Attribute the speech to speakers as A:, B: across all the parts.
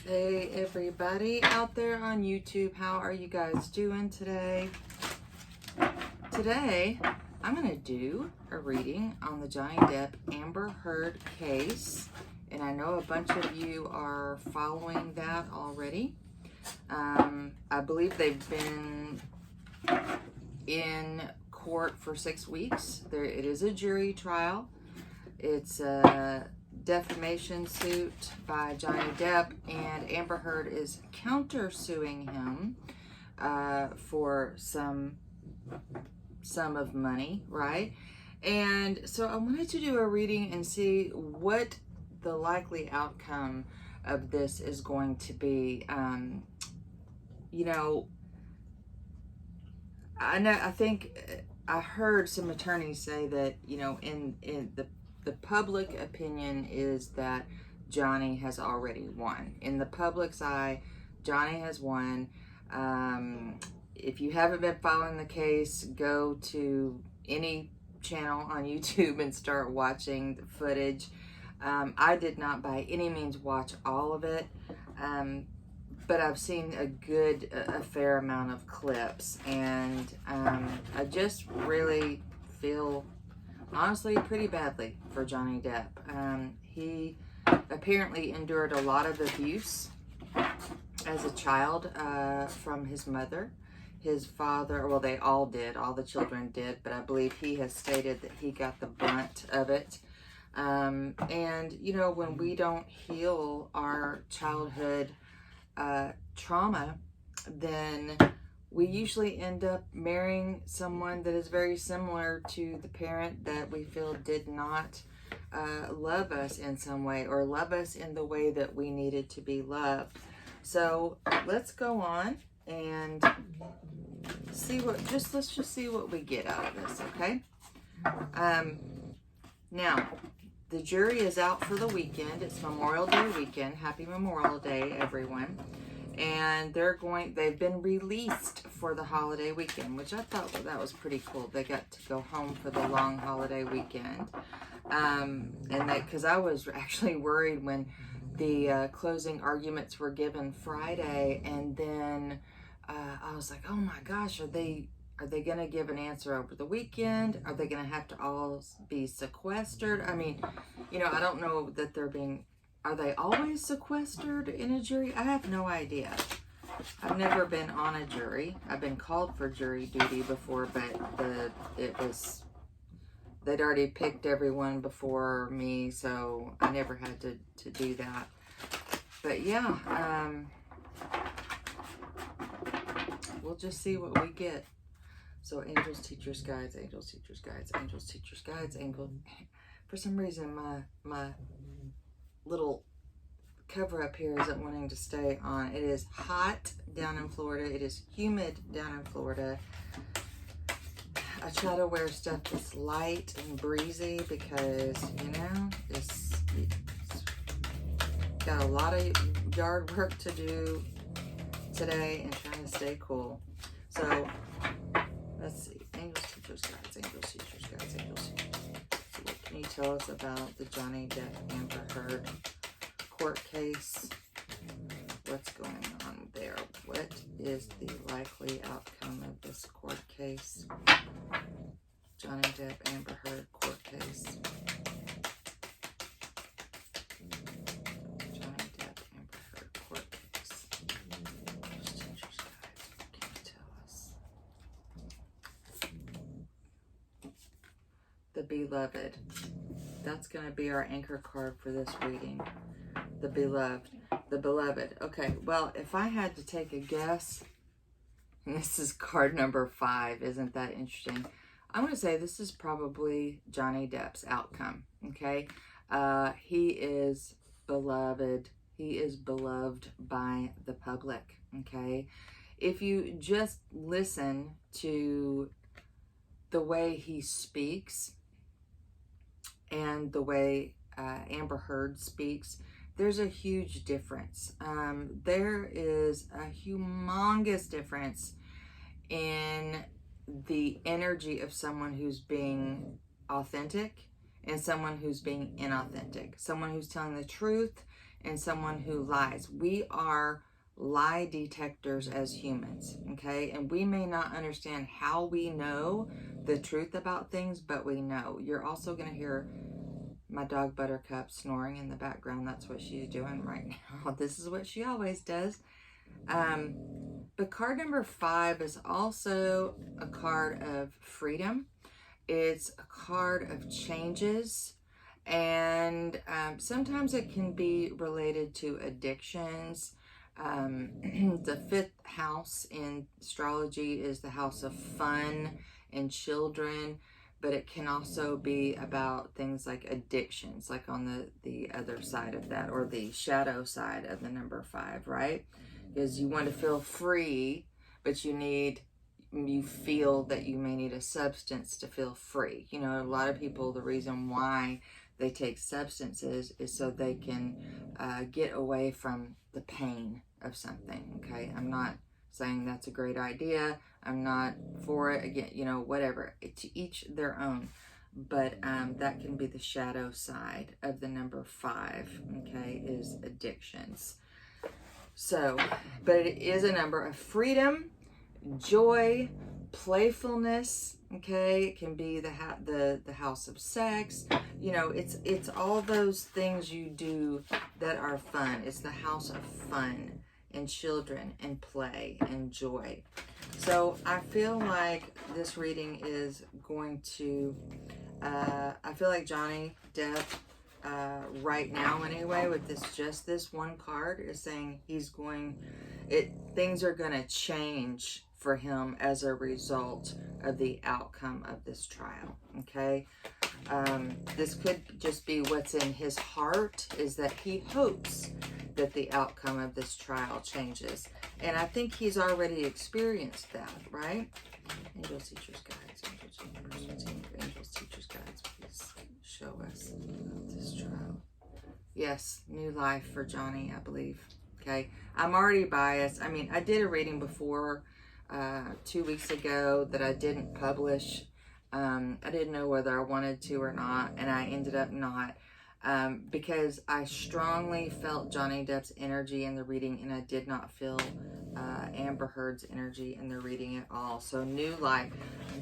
A: Hey everybody out there on YouTube, how are you guys doing today? Today, I'm going to do a reading on the Johnny Depp Amber Heard case, and I know a bunch of you are following that already. I believe they've been in court for 6 weeks. It is a jury trial. It's a defamation suit by Johnny Depp, and Amber Heard is countersuing him for some sum of money, right? And so I wanted to do a reading and see what the likely outcome of this is going to be. You know, I think I heard some attorneys say that, you know, in the public opinion is that Johnny has already won. In the public's eye, Johnny has won. If you haven't been following the case, go to any channel on YouTube and start watching the footage. I did not by any means watch all of it, but I've seen a fair amount of clips, and I just really feel honestly pretty badly for Johnny Depp. He apparently endured a lot of abuse as a child from his mother. His father, well, they all did, all the children did, but I believe he has stated that he got the brunt of it. And, you know, when we don't heal our childhood trauma, then we usually end up marrying someone that is very similar to the parent that we feel did not love us in some way, or love us in the way that we needed to be loved. So let's go on and see let's just see what we get out of this, okay? Now, the jury is out for the weekend. It's Memorial Day weekend. Happy Memorial Day, everyone. And they've been released for the holiday weekend, which I thought that was pretty cool. They got to go home for the long holiday weekend. Because I was actually worried when the closing arguments were given Friday, and then I was like, oh my gosh, are they going to give an answer over the weekend? Are they going to have to all be sequestered? I mean, you know, I don't know that are they always sequestered in a jury? I have no idea. I've never been on a jury. I've been called for jury duty before, but they'd already picked everyone before me, so I never had to do that. But yeah, we'll just see what we get. So angels, teachers, guides, angels, teachers, guides, angels, teachers, guides, For some reason, my little cover up here isn't wanting to stay on. It is hot down in Florida. It is humid down in Florida. I try to wear stuff that's light and breezy because, you know, it's got a lot of yard work to do today and trying to stay cool. So let's see. Angels, teachers, guides, angels, teachers, guides, angels, teachers. So what can you tell us about the Johnny Depp Amber Heard court case? What's going on there? What is the likely outcome of this court case? Johnny Depp Amber Heard court case. Johnny Depp Amber Heard court case. Teachers guide. What can you tell us? The Beloved. That's going to be our anchor card for this reading. The Beloved. The Beloved. Okay, well, if I had to take a guess, and this is card number 5, isn't that interesting? I'm going to say this is probably Johnny Depp's outcome, okay? He is beloved. He is beloved by the public, okay? If you just listen to the way he speaks and the way Amber Heard speaks, there's a huge difference. There is a humongous difference in the energy of someone who's being authentic and someone who's being inauthentic, someone who's telling the truth and someone who lies. We are lie detectors as humans, okay? And we may not understand how we know the truth about things, but we know. You're also going to hear my dog Buttercup snoring in the background. That's what she's doing right now. This is what she always does. But card number 5 is also a card of freedom. It's a card of changes, and sometimes it can be related to addictions. The 5th house in astrology is the house of fun and children, but it can also be about things like addictions, like on the other side of that, or the shadow side of the number 5, right? Because you want to feel free, but you feel that you may need a substance to feel free. You know, a lot of people, the reason why they take substances is so they can get away from the pain of something, okay? I'm not saying that's a great idea. I'm not for it. Again, you know, whatever. To each their own. But that can be the shadow side of the number 5, okay, is addictions. So, but it is a number of freedom, joy, playfulness, okay? It can be the house of sex. You know, it's all those things you do that are fun. It's the house of fun and children and play and joy. So I feel like this reading is going to, I feel like Johnny Depp, right now anyway, with just this one card, is saying things are going to change for him as a result of the outcome of this trial, okay? This could just be what's in his heart, is that he hopes that the outcome of this trial changes. And I think he's already experienced that, right? Angels, teachers, guides, angels, teachers, guides, please show us about this trial. Yes, new life for Johnny, I believe. Okay, I'm already biased. I mean, I did a reading before 2 weeks ago that I didn't publish. I didn't know whether I wanted to or not, and I ended up not, because I strongly felt Johnny Depp's energy in the reading, and I did not feel Amber Heard's energy in the reading at all. So new life,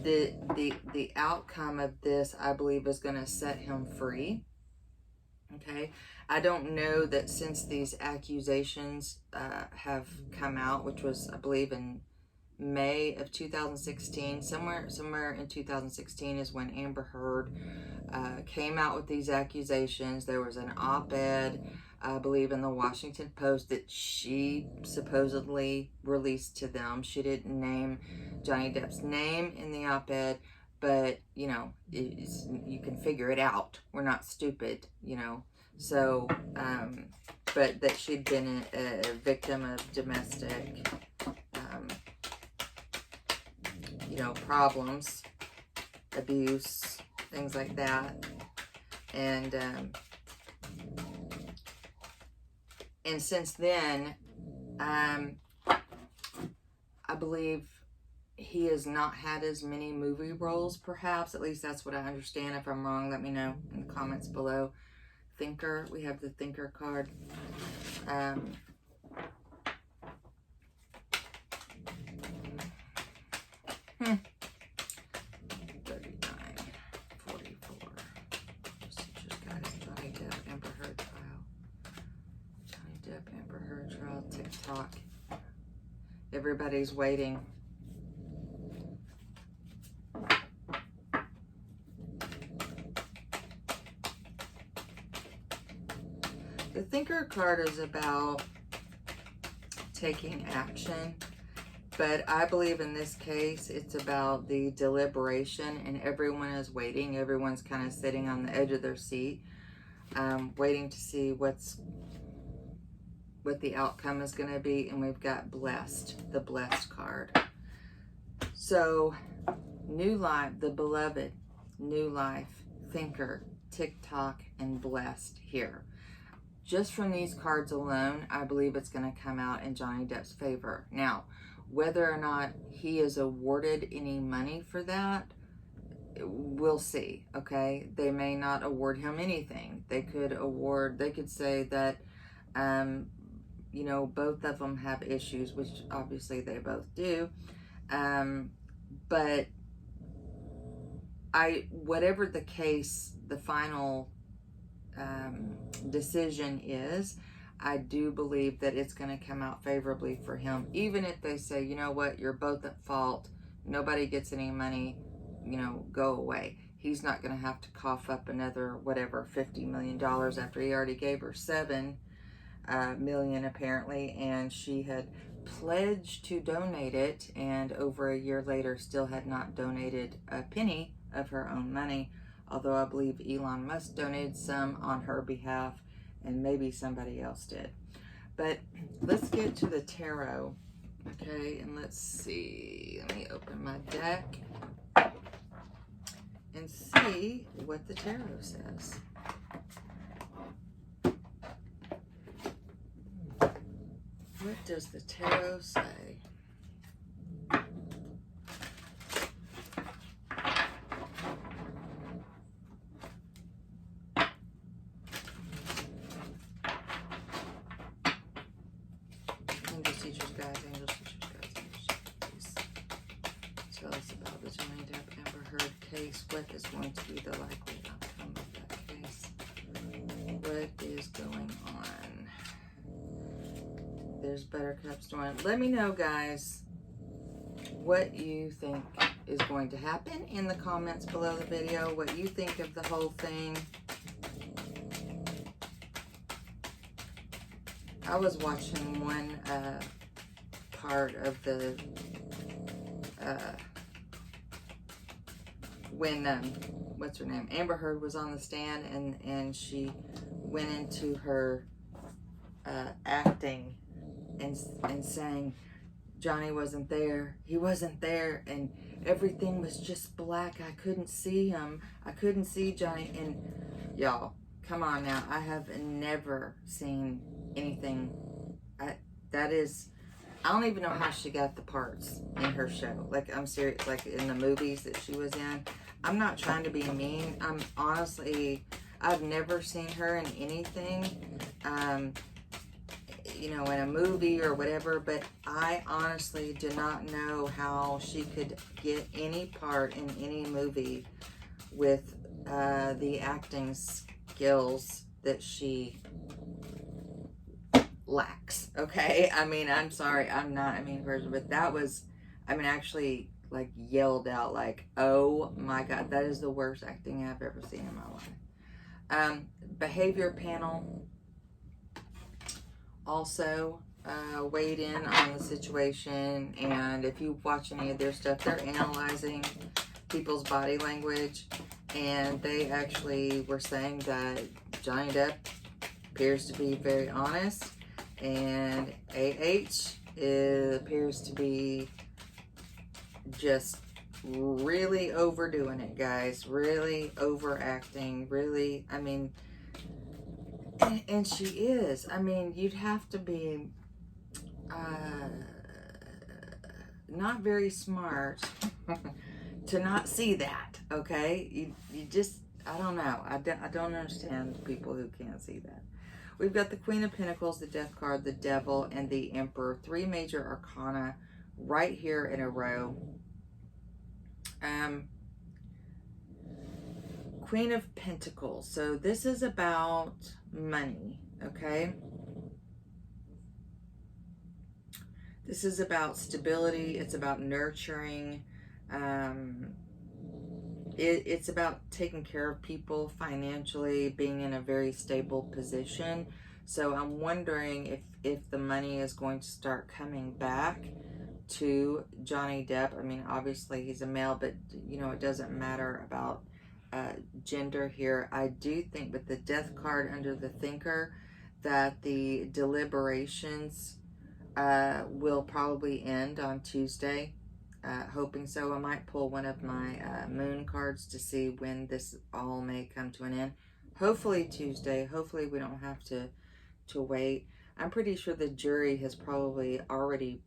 A: the outcome of this, I believe, is going to set him free. Okay, I don't know that since these accusations have come out, which was, I believe, in May of 2016, somewhere in 2016 is when Amber Heard came out with these accusations. There was an op-ed, I believe, in the Washington Post that she supposedly released to them. She didn't name Johnny Depp's name in the op-ed, but, you know, you can figure it out. We're not stupid, you know. So, but that she'd been a victim of domestic, you know, problems, abuse, things like that. And since then, I believe he has not had as many movie roles, perhaps. At least that's what I understand. If I'm wrong, let me know in the comments below. Thinker, we have the Thinker card. 39, 44. Teacher's Guides, Johnny Depp, Amber Heard trial. Johnny Depp, Amber Heard trial, TikTok. Everybody's waiting. The Thinker card is about taking action, but I believe in this case it's about the deliberation, and everyone is waiting. Everyone's kind of sitting on the edge of their seat, waiting to see what the outcome is going to be. And we've got Blessed, the Blessed card. So, new life, the beloved, new life, Thinker, TikTok, and Blessed here. Just from these cards alone, I believe it's going to come out in Johnny Depp's favor. Now, whether or not he is awarded any money for that, we'll see, okay? They may not award him anything. They could say that You know, both of them have issues, which obviously they both do. But whatever the case, the final decision is, I do believe that it's going to come out favorably for him. Even if they say, you know what, you're both at fault, nobody gets any money, you know, go away. He's not going to have to cough up another, whatever, $50 million after he already gave her $7 million apparently, and she had pledged to donate it, and over a year later still had not donated a penny of her own money, although I believe Elon Musk donated some on her behalf, and maybe somebody else did. But let's get to the tarot, okay? And let's see, let me open my deck and see what the tarot says. What does the tarot say? Angels, teachers, guides, angels, teachers, guides, angels, teachers, please tell us about the Johnny Depp Amber Heard case. What is going to be the likely outcome of that case? What is going on? There's buttercups doing. Let me know, guys, what you think is going to happen in the comments below the video. What you think of the whole thing. I was watching one part of the when what's her name, Amber Heard was on the stand, and she went into her acting and saying Johnny wasn't there, he wasn't there, and everything was just black. I couldn't see him, I couldn't see Johnny. And y'all, come on now, I have never seen anything. I don't even know how she got the parts in her show. Like, I'm serious, like in the movies that she was in. I'm not trying to be mean. I'm honestly, I've never seen her in anything, you know, in a movie or whatever, but I honestly do not know how she could get any part in any movie with the acting skills that she lacks, okay? I mean, I'm sorry, I'm not a mean person, but that was, I mean, actually, like, yelled out, like, oh my God, that is the worst acting I've ever seen in my life. Behavior panel also weighed in on the situation, and if you watch any of their stuff, they're analyzing people's body language, and they actually were saying that Johnny Depp appears to be very honest, and appears to be just really overdoing it, guys. Really overacting. Really, I mean, and she is. I mean, you'd have to be not very smart to not see that, okay? You just, I don't know. I don't understand people who can't see that. We've got the Queen of Pentacles, the Death card, the Devil, and the Emperor. 3 major arcana right here in a row. Queen of Pentacles. So this is about money, okay? This is about stability. It's about nurturing. It's about taking care of people financially, being in a very stable position. So I'm wondering if the money is going to start coming back to Johnny Depp. I mean, obviously he's a male, but you know, it doesn't matter about gender here. I do think with the Death card under the Thinker that the deliberations will probably end on Tuesday. Hoping so. I might pull one of my moon cards to see when this all may come to an end. Hopefully Tuesday. Hopefully we don't have to wait. I'm pretty sure the jury has probably already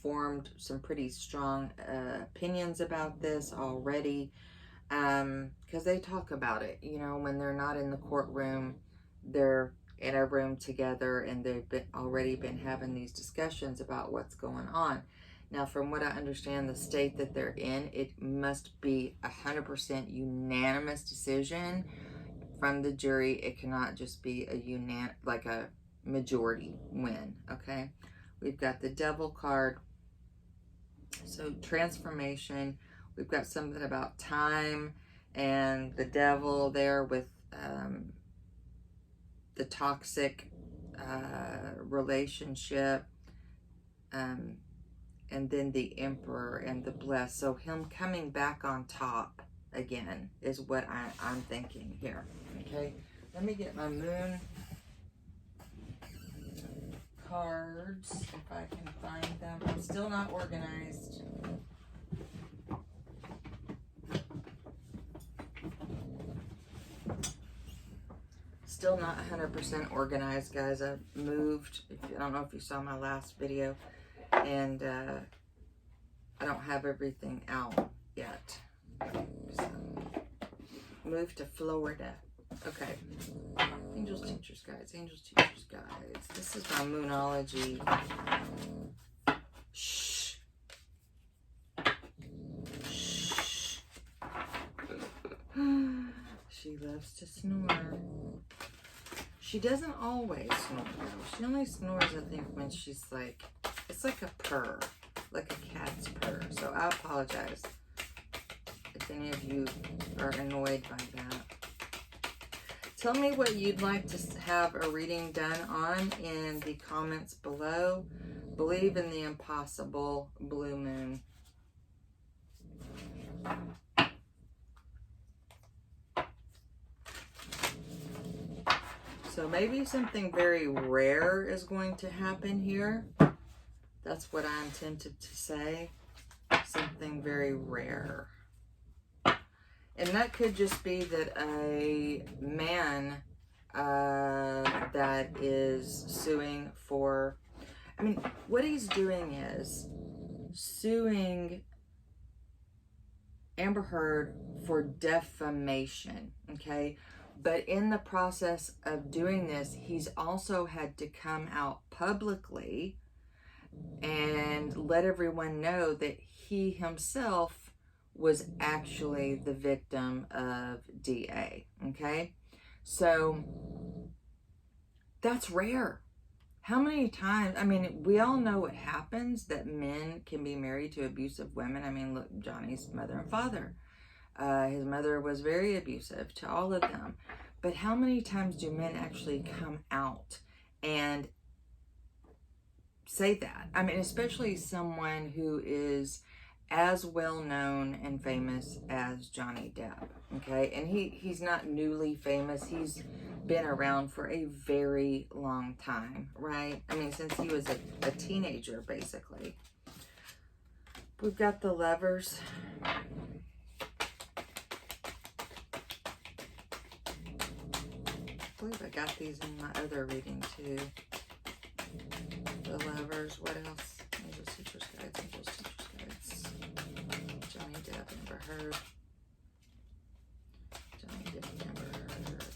A: formed some pretty strong opinions about this already, because they talk about it, you know, when they're not in the courtroom. They're in a room together, and they've already been having these discussions about what's going on. Now, from what I understand, the state that they're in, it must be 100% unanimous decision from the jury. It cannot just be like a majority win. Okay, we've got the devil card. So transformation. We've got something about time and the devil there with the toxic relationship, and then the emperor and the blessed. So him coming back on top again is what I'm thinking here. Okay, let me get my moon cards if I can find them. I'm still not organized. Still not 100% organized, guys. I moved. I don't know if you saw my last video, and I don't have everything out yet. So, moved to Florida. Okay. Angels, teachers, guides. Angels, teachers, guides. This is my Moonology. Shh. Shh. She loves to snore. She doesn't always snore, though. She only snores, I think, when she's like, it's like a purr, like a cat's purr. So I apologize if any of you are annoyed by that. Tell me what you'd like to have a reading done on in the comments below. Believe in the impossible, Blue Moon. So maybe something very rare is going to happen here. That's what I'm tempted to say. Something very rare. And that could just be that a man that is suing for, I mean, what he's doing is suing Amber Heard for defamation, okay? But in the process of doing this, he's also had to come out publicly and let everyone know that he himself was actually the victim of DA, okay? So that's rare. How many times, I mean, we all know what happens, that men can be married to abusive women. I mean, look, Johnny's mother and father. His mother was very abusive to all of them. But how many times do men actually come out and say that? I mean, especially someone who is as well known and famous as Johnny Depp, okay? And he's not newly famous. He's been around for a very long time, right? I mean, since he was a teenager, basically. We've got the Lovers. I believe I got these in my other reading too. The Lovers. What else? Angels, teachers, guides. Angels, teachers, guides. Johnny Depp, Amber Heard. Johnny Depp, Amber Heard.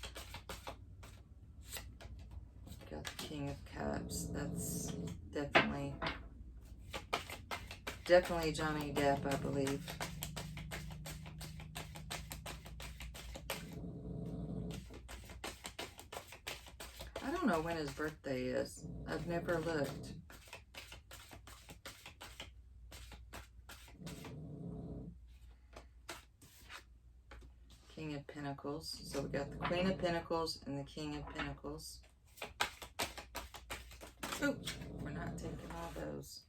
A: Got the King of Cups. That's definitely Johnny Depp, I believe. I don't know when his birthday is. I've never looked. King of Pentacles. So we got the Queen of Pentacles and the King of Pentacles. Oh, we're not taking all those.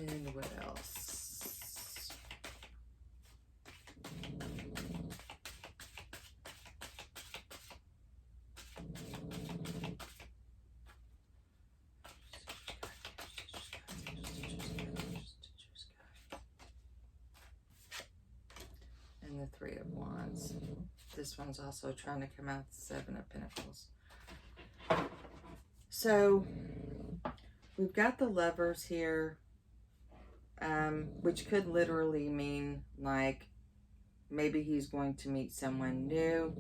A: And what else? And the Three of Wands. This one's also trying to come out the Seven of Pentacles. So we've got the Lovers here. which could literally mean like maybe he's going to meet someone new.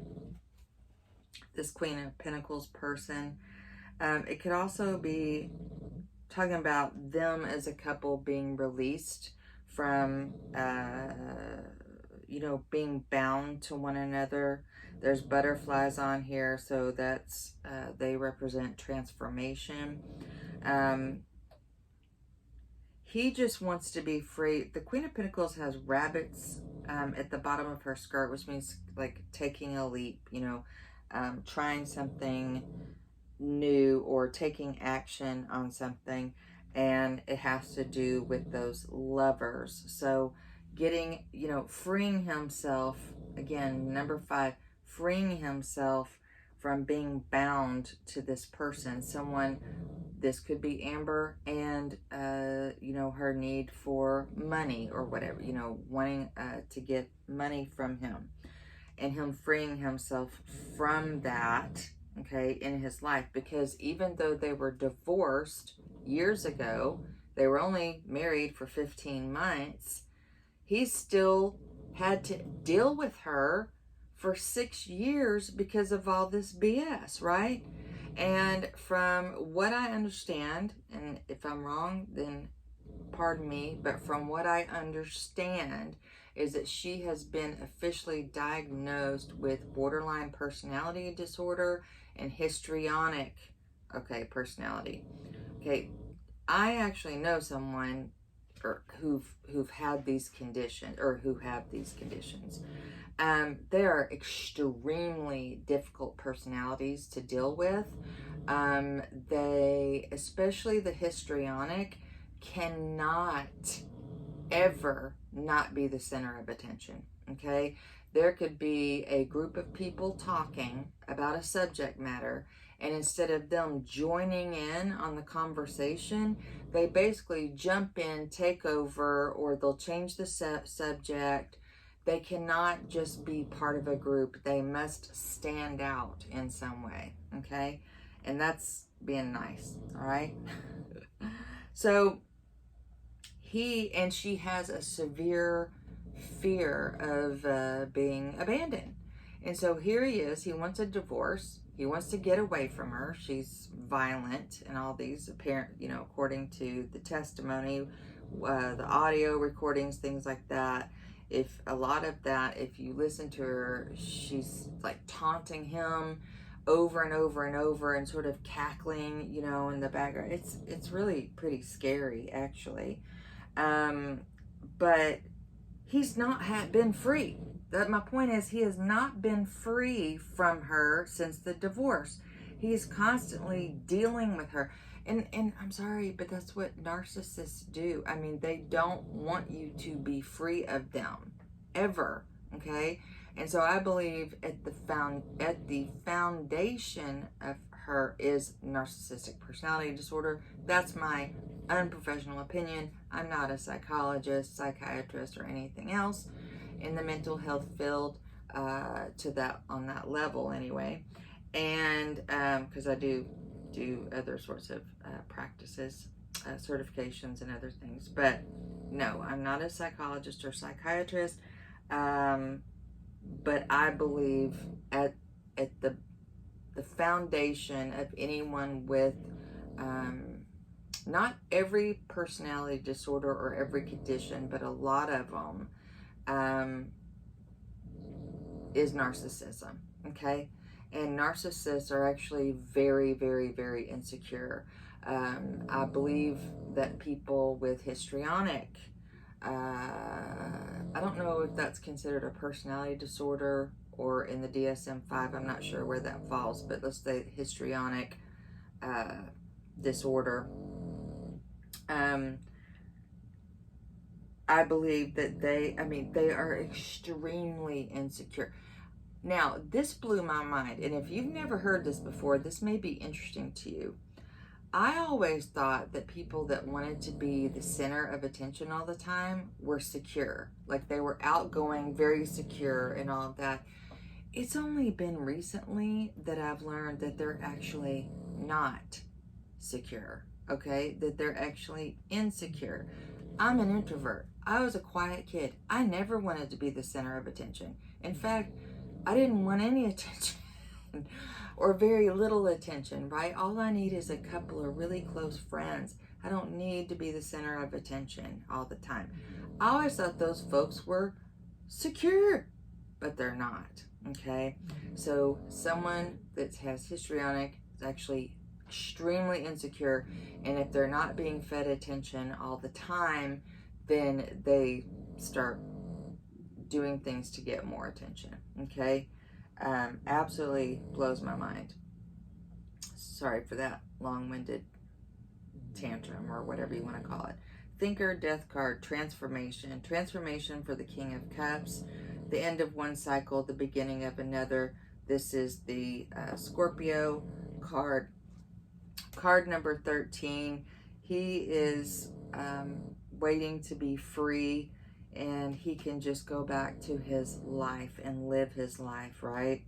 A: This Queen of Pentacles person. It could also be talking about them as a couple being released from, being bound to one another. There's butterflies on here, so that's, they represent transformation. He just wants to be free. The Queen of Pentacles has rabbits at the bottom of her skirt, which means like taking a leap, trying something new or taking action on something, and it has to do with those lovers. So getting, freeing himself, again, number 5, freeing himself from being bound to this person, someone. This could be Amber and, her need for money or whatever, wanting to get money from him, and him freeing himself from that, okay, in his life. Because even though they were divorced years ago, they were only married for 15 months, he still had to deal with her for 6 years because of all this BS, right? And from what I understand, and if I'm wrong, then pardon me, but from what I understand is that she has been officially diagnosed with borderline personality disorder and histrionic, personality. Okay, I actually know someone who've had these conditions, or who have these conditions. They are extremely difficult personalities to deal with. They, especially the histrionic, cannot ever not be the center of attention, okay? There could be a group of people talking about a subject matter, and instead of them joining in on the conversation, they basically jump in, take over, or they'll change the subject. They cannot just be part of a group. They must stand out in some way, okay? And that's being nice, all right? So she has a severe fear of being abandoned. And so here he is. He wants a divorce. He wants to get away from her. She's violent and all these apparent, according to the testimony, the audio recordings, things like that. If a lot of that, if you listen to her, she's like taunting him over and over and over and sort of cackling, in the background. It's really pretty scary, actually. But he's not been free. My point is, he has not been free from her since the divorce. He's constantly dealing with her. And I'm sorry, but that's what narcissists do. I mean, they don't want you to be free of them, ever, okay? And so I believe at the foundation of her is narcissistic personality disorder. That's my unprofessional opinion. I'm not a psychologist, psychiatrist, or anything else in the mental health field, on that level anyway. And because I do other sorts of practices, certifications and other things. But no, I'm not a psychologist or psychiatrist. But I believe at the foundation of anyone with, not every personality disorder or every condition, but a lot of them, is narcissism, okay? And narcissists are actually very, very, very insecure. I believe that people with histrionic, I don't know if that's considered a personality disorder or in the DSM-5, I'm not sure where that falls, but let's say histrionic disorder. I believe that they are extremely insecure. Now, this blew my mind, and if you've never heard this before, this may be interesting to you. I always thought that people that wanted to be the center of attention all the time were secure. Like they were outgoing, very secure, and all of that. It's only been recently that I've learned that they're actually not secure, okay? That they're actually insecure. I'm an introvert. I was a quiet kid. I never wanted to be the center of attention. In fact, I didn't want any attention or very little attention, right? All I need is a couple of really close friends. I don't need to be the center of attention all the time. I always thought those folks were secure, but they're not, okay? So someone that has histrionic is actually extremely insecure, and if they're not being fed attention all the time, then they start doing things to get more attention, okay? Absolutely blows my mind. Sorry for that long-winded tantrum or whatever you want to call it. Thinker, death card, transformation. Transformation for the King of Cups. The end of one cycle, the beginning of another. This is the Scorpio card. Card number 13. He is waiting to be free, and he can just go back to his life and live his life, right?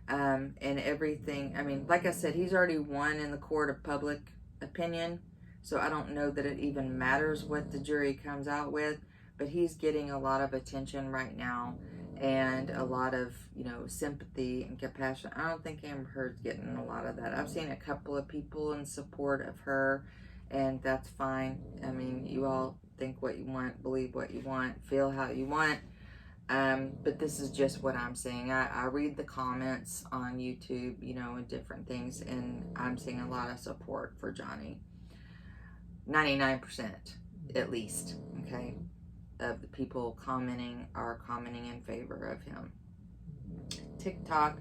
A: And everything, I mean, like I said, he's already won in the court of public opinion, so I don't know that it even matters what the jury comes out with, but he's getting a lot of attention right now and a lot of, you know, sympathy and compassion. I don't think Amber Heard's getting a lot of that. I've seen a couple of people in support of her, and that's fine. I mean, you all think what you want, believe what you want, feel how you want. But this is just what I'm seeing. I read the comments on YouTube, you know, and different things, and I'm seeing a lot of support for Johnny. 99% at least, okay, of the people commenting are commenting in favor of him. TikTok,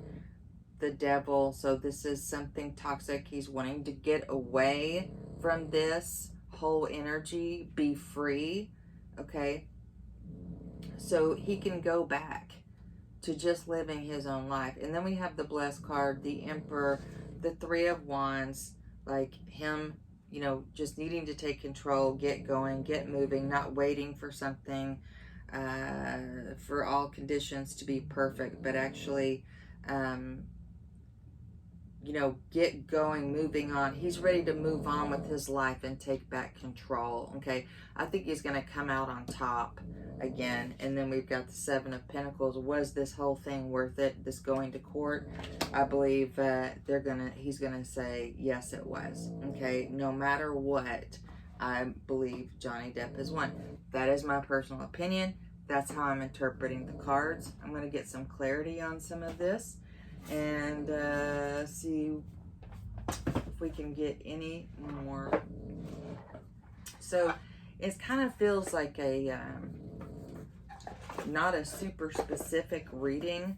A: the devil. So this is something toxic. He's wanting to get away from this whole energy, be free, okay? So he can go back to just living his own life. And then we have the blessed card, the Emperor, the Three of Wands, like him, you know, just needing to take control, get going, get moving, not waiting for something, for all conditions to be perfect, but actually, you know, get going, moving on. He's ready to move on with his life and take back control, okay? I think he's going to come out on top again. And then we've got the Seven of Pentacles. Was this whole thing worth it, this going to court? I believe he's going to say, yes, it was, okay? No matter what, I believe Johnny Depp has won. That is my personal opinion. That's how I'm interpreting the cards. I'm going to get some clarity on some of this and see if we can get any more. So it kind of feels like a not a super specific reading,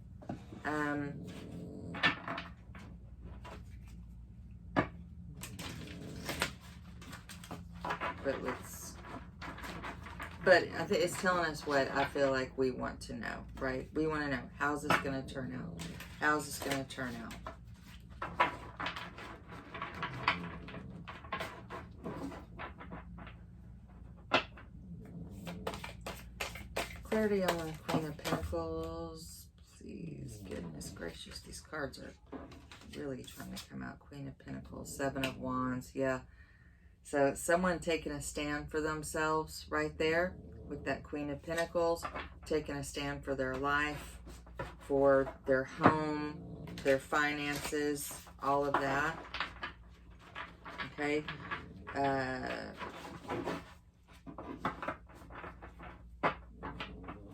A: but I think it's telling us what I feel like we want to know, right? We want to know, how's this going to turn out? How's this going to turn out? Clarity on the Queen of Pentacles. Please, goodness gracious, these cards are really trying to come out. Queen of Pentacles, Seven of Wands, yeah. So someone taking a stand for themselves right there with that Queen of Pentacles, taking a stand for their life, for their home, their finances, all of that. Okay.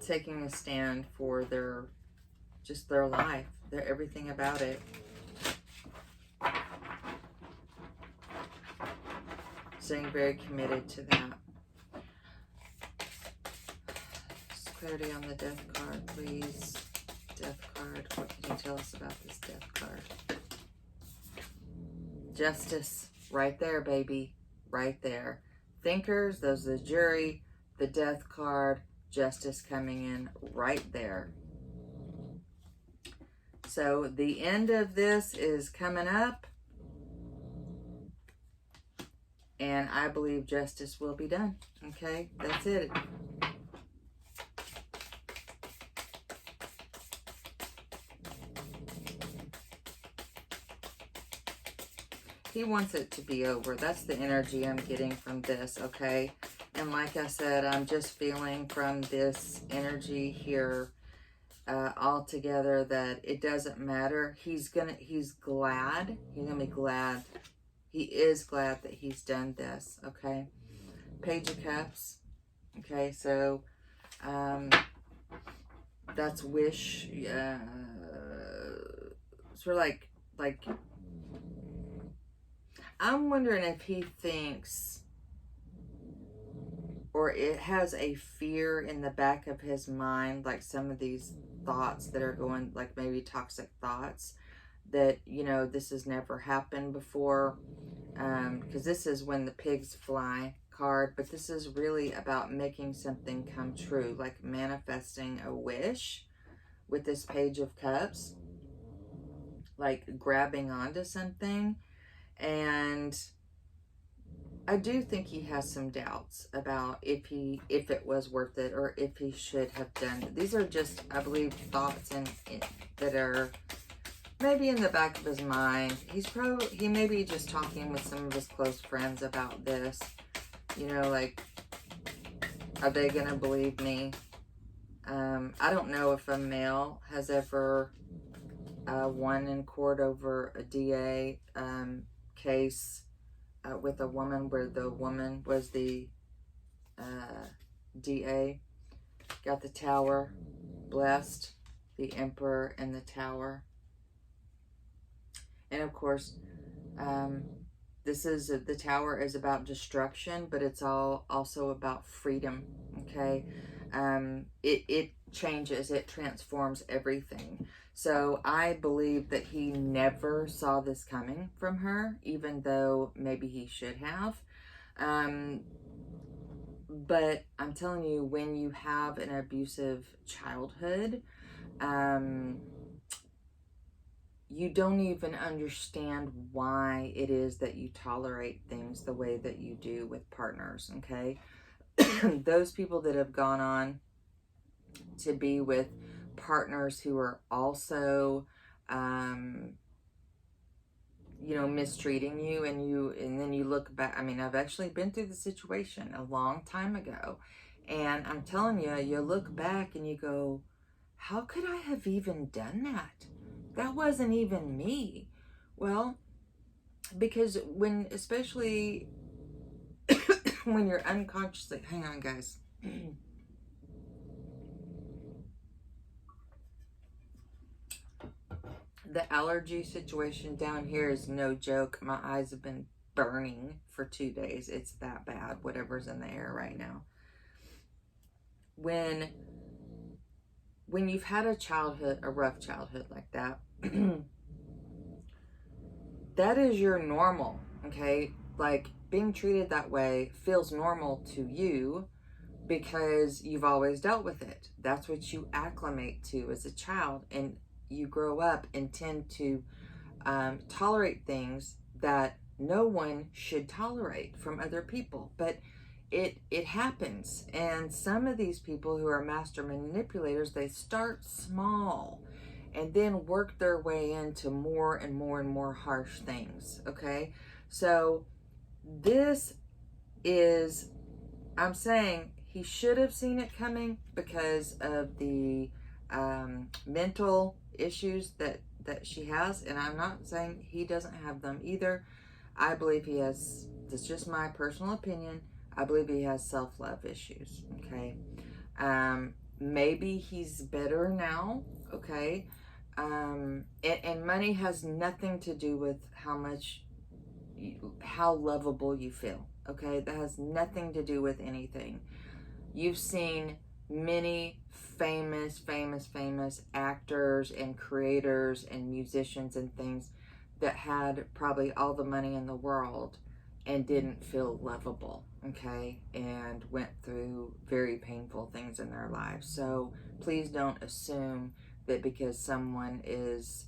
A: Taking a stand for their life, their everything about it. Staying very committed to that. Clarity on the Death card, please. Death card. What can you tell us about this Death card? Justice. Right there, baby. Right there. Thinkers, those are the jury. The Death card. Justice coming in right there. So the end of this is coming up. And I believe justice will be done. Okay, that's it. He wants it to be over. That's the energy I'm getting from this, okay? And like I said, I'm just feeling from this energy here altogether that it doesn't matter. He's glad. He's gonna be glad. He is glad that he's done this, okay? Page of Cups. Okay, so that's wish. Sort of like I'm wondering if he thinks, or it has a fear in the back of his mind, like some of these thoughts that are going, like maybe toxic thoughts, that, you know, this has never happened before, because this is when the pigs fly card, but this is really about making something come true, like manifesting a wish with this Page of Cups, like grabbing onto something. And I do think he has some doubts about if it was worth it, or if he should have done it. These are just, I believe, thoughts that are maybe in the back of his mind. He may be just talking with some of his close friends about this. You know, like, are they gonna believe me? I don't know if a male has ever won in court over a DA case with a woman, where the woman was the DA. Got the Tower, blessed, the Emperor, and the Tower. And of course, the Tower is about destruction, but it's also about freedom. Okay, it changes, it transforms everything. So I believe that he never saw this coming from her, even though maybe he should have. But I'm telling you, when you have an abusive childhood, you don't even understand why it is that you tolerate things the way that you do with partners, okay? Those people that have gone on to be with partners who are also, you know, mistreating you, and then you look back. I mean, I've actually been through the situation a long time ago, and I'm telling you, you look back and you go, how could I have even done that? That wasn't even me. Well, because especially when you're unconsciously, hang on guys. The allergy situation down here is no joke. My eyes have been burning for 2 days. It's that bad, whatever's in the air right now. When you've had a rough childhood like that, that is your normal, okay? Like, being treated that way feels normal to you because you've always dealt with it. That's what you acclimate to as a child, and you grow up and tend to tolerate things that no one should tolerate from other people. But it happens, and some of these people who are master manipulators, they start small and then work their way into more and more and more harsh things, okay? So this is, I'm saying he should have seen it coming because of the mental issues that she has, and I'm not saying he doesn't have them either. I believe he has, that's just my personal opinion, I believe he has self-love issues, okay? Maybe he's better now, okay? And money has nothing to do with how lovable you feel, okay? That has nothing to do with anything. You've seen many famous actors and creators and musicians and things that had probably all the money in the world and didn't feel lovable, okay? And went through very painful things in their lives. So please don't assume that because someone is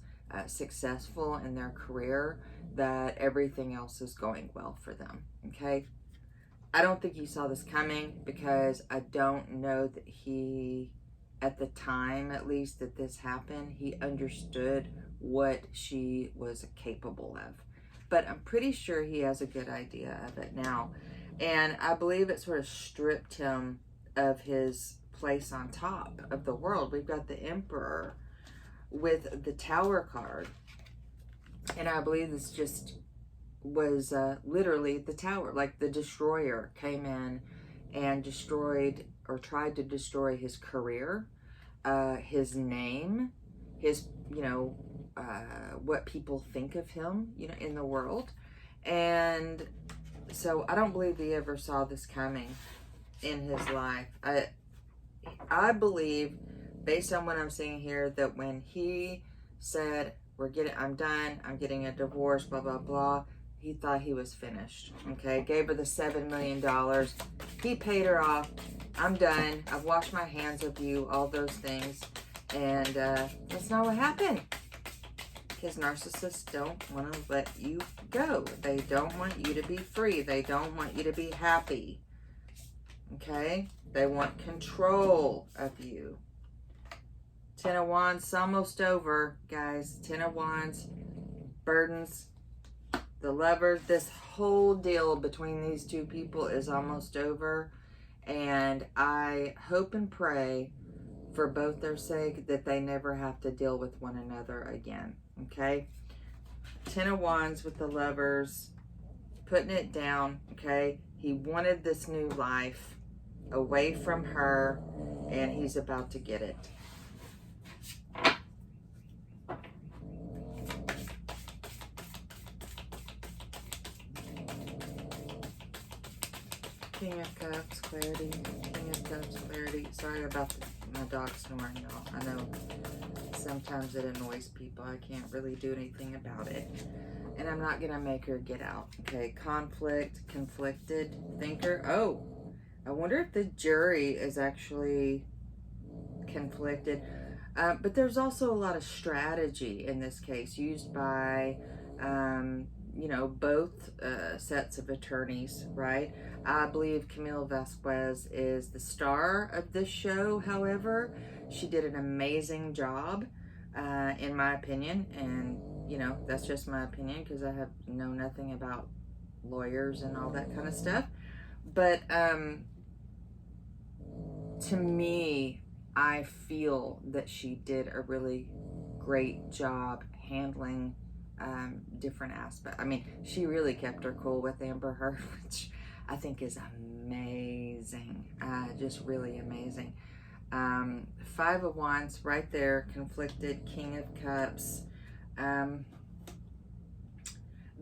A: successful in their career that everything else is going well for them, okay? I don't think he saw this coming, because I don't know that he, at the time at least that this happened, he understood what she was capable of. But I'm pretty sure he has a good idea of it now. And I believe it sort of stripped him of his place on top of the world. We've got the Emperor with the Tower card. And I believe this just was literally the Tower. Like the Destroyer came in and destroyed or tried to destroy his career, his name, his, what people think of him, in the world. And so I don't believe he ever saw this coming in his life. I believe, based on what I'm seeing here, that when he said, I'm done, I'm getting a divorce, blah, blah, blah, he thought he was finished, okay? Gave her the $7 million. He paid her off. I'm done. I've washed my hands of you, all those things. And that's not what happened. Because narcissists don't want to let you go. They don't want you to be free. They don't want you to be happy. Okay? They want control of you. Ten of Wands, it's almost over, guys. Ten of Wands, burdens, the Lovers. This whole deal between these two people is almost over. And I hope and pray for both their sake that they never have to deal with one another again. Okay? Ten of Wands with the Lovers, putting it down. Okay? He wanted this new life away from her, and he's about to get it. King of Cups, clarity. King of Cups, clarity. Sorry about my dog snoring, y'all. I know sometimes it annoys people. I can't really do anything about it. And I'm not going to make her get out. Okay, conflict, conflicted, thinker. Oh, I wonder if the Jury is actually conflicted. But there's also a lot of strategy in this case used by, both sets of attorneys, right? I believe Camille Vasquez is the star of this show. However, she did an amazing job, in my opinion. And, that's just my opinion because I know nothing about lawyers and all that kind of stuff. But to me, I feel that she did a really great job handling different aspects. I mean, she really kept her cool with Amber Heard, which I think is amazing. Just really amazing. Five of Wands right there, conflicted, King of Cups.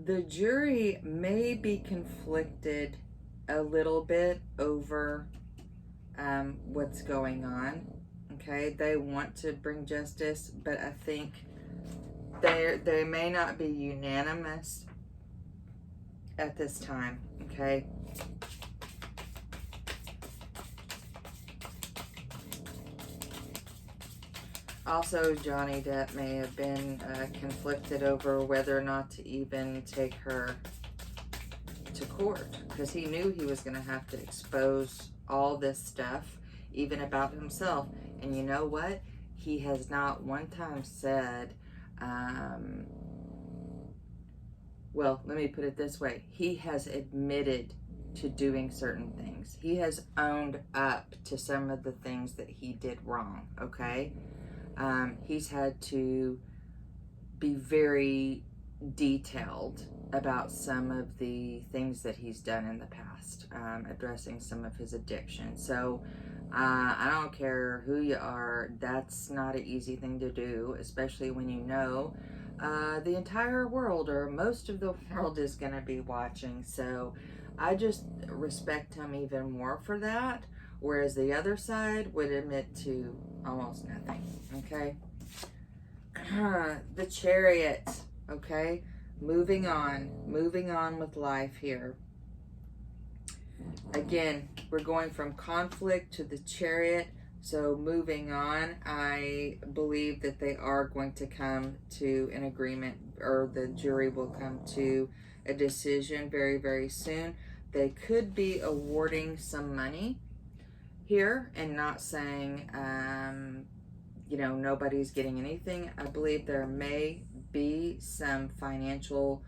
A: The Jury may be conflicted a little bit over what's going on. Okay, they want to bring justice, but I think they may not be unanimous at this time. Okay. Also, Johnny Depp may have been conflicted over whether or not to even take her to court, because he knew he was going to have to expose all this stuff, even about himself. And you know what? He has not one time said, well, let me put it this way. He has admitted to doing certain things. He has owned up to some of the things that he did wrong, okay? He's had to be very detailed about some of the things that he's done in the past, addressing some of his addiction. So I don't care who you are, that's not an easy thing to do, especially when you know the entire world or most of the world is going to be watching. So I just respect him even more for that, whereas the other side would admit to almost nothing. Okay. The Chariot. Okay. Moving on with life here. Again, we're going from conflict to the Chariot. So moving on, I believe that they are going to come to an agreement, or the jury will come to a decision very, very soon. They could be awarding some money here and not saying, nobody's getting anything. I believe there may be some financial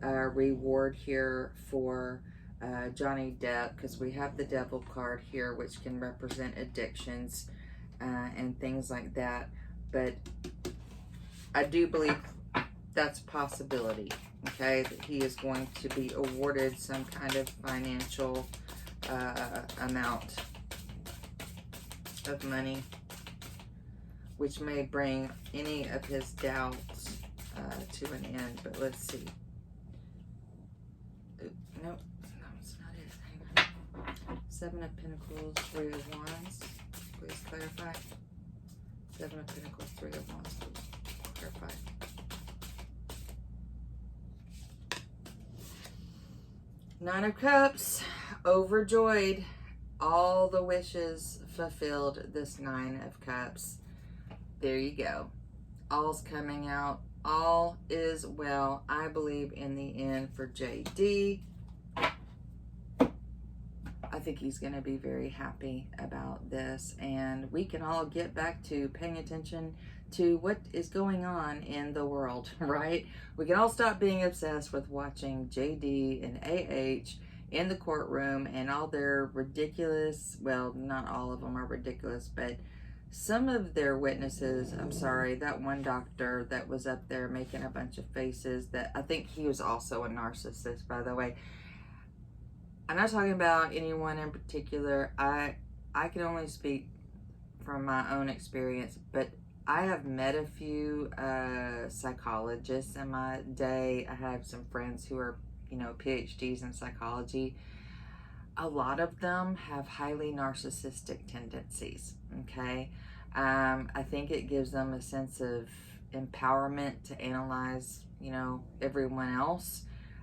A: reward here for Johnny Depp, because we have the devil card here, which can represent addictions and things like that. But I do believe that's a possibility, okay, that he is going to be awarded some kind of financial amount of money, which may bring any of his doubts to an end. But let's see. Nope, that's not it. Hang on. 7 of Pentacles, 3 of Wands. Please clarify. 7 of Pentacles, 3 of Wands. Please clarify. Nine of Cups, overjoyed. All the wishes fulfilled, this 9 of Cups. There you go. All's coming out. All is well, I believe, in the end for JD. I think he's going to be very happy about this, and we can all get back to paying attention to what is going on in the world, right? We can all stop being obsessed with watching JD and AH in the courtroom and all their ridiculous, well, not all of them are ridiculous, but some of their witnesses, I'm sorry, that one doctor that was up there making a bunch of faces, that I think he was also a narcissist, by the way. I'm not talking about anyone in particular. I can only speak from my own experience, but I have met a few psychologists in my day. I have some friends who are, PhDs in psychology. A lot of them have highly narcissistic tendencies, okay? I think it gives them a sense of empowerment to analyze, everyone else,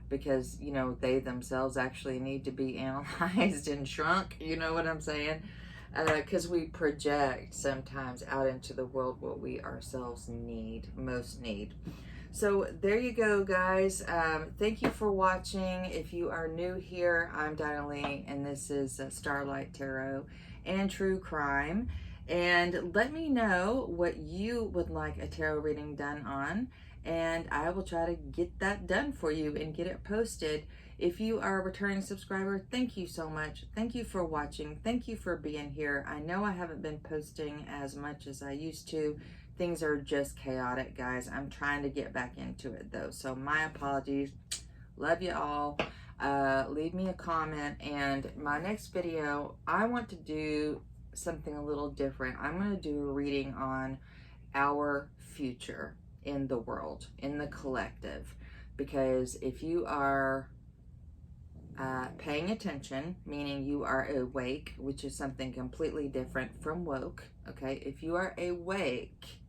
A: because, they themselves actually need to be analyzed and shrunk, you know what I'm saying? Because we project sometimes out into the world what we ourselves most need. So there you go, guys. Thank you for watching. If you are new here, I'm Dinah Lee, and this is Starlight Tarot and True Crime. And let me know what you would like a tarot reading done on, and I will try to get that done for you and get it posted. If you are a returning subscriber, thank you so much. Thank you for watching. Thank you for being here. I know I haven't been posting as much as I used to. Things are just chaotic, guys. I'm trying to get back into it, though. So my apologies. Love you all. Leave me a comment. And my next video, I want to do something a little different. I'm going to do a reading on our future in the world, in the collective. Because if you are paying attention, meaning you are awake, which is something completely different from woke, okay? If you are awake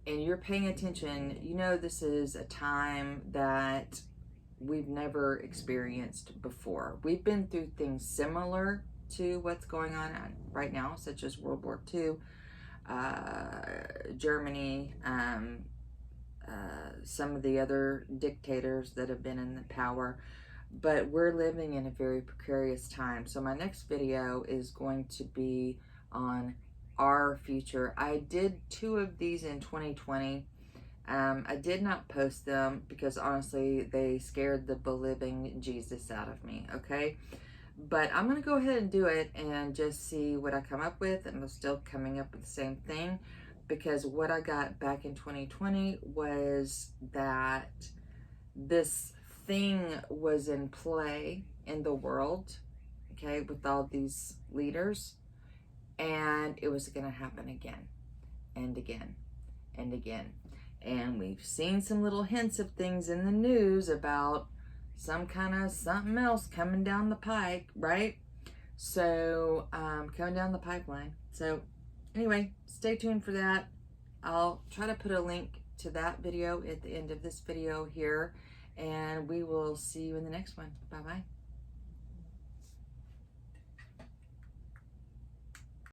A: and you're paying attention, this is a time that we've never experienced before. We've been through things similar to what's going on right now, such as World War II, Germany, some of the other dictators that have been in the power, but we're living in a very precarious time. So my next video is going to be on our future. I did 2 of these in 2020. I did not post them because honestly, they scared the living Jesus out of me, okay? But I'm going to go ahead and do it and just see what I come up with. And I'm still coming up with the same thing, because what I got back in 2020 was that this thing was in play in the world, okay, with all these leaders, and it was going to happen again and again and again. And we've seen some little hints of things in the news about some kind of something else coming down the pike, right? So coming down the pipeline. So anyway, stay tuned for that. I'll try to put a link to that video at the end of this video here, and we will see you in the next one. Bye-bye.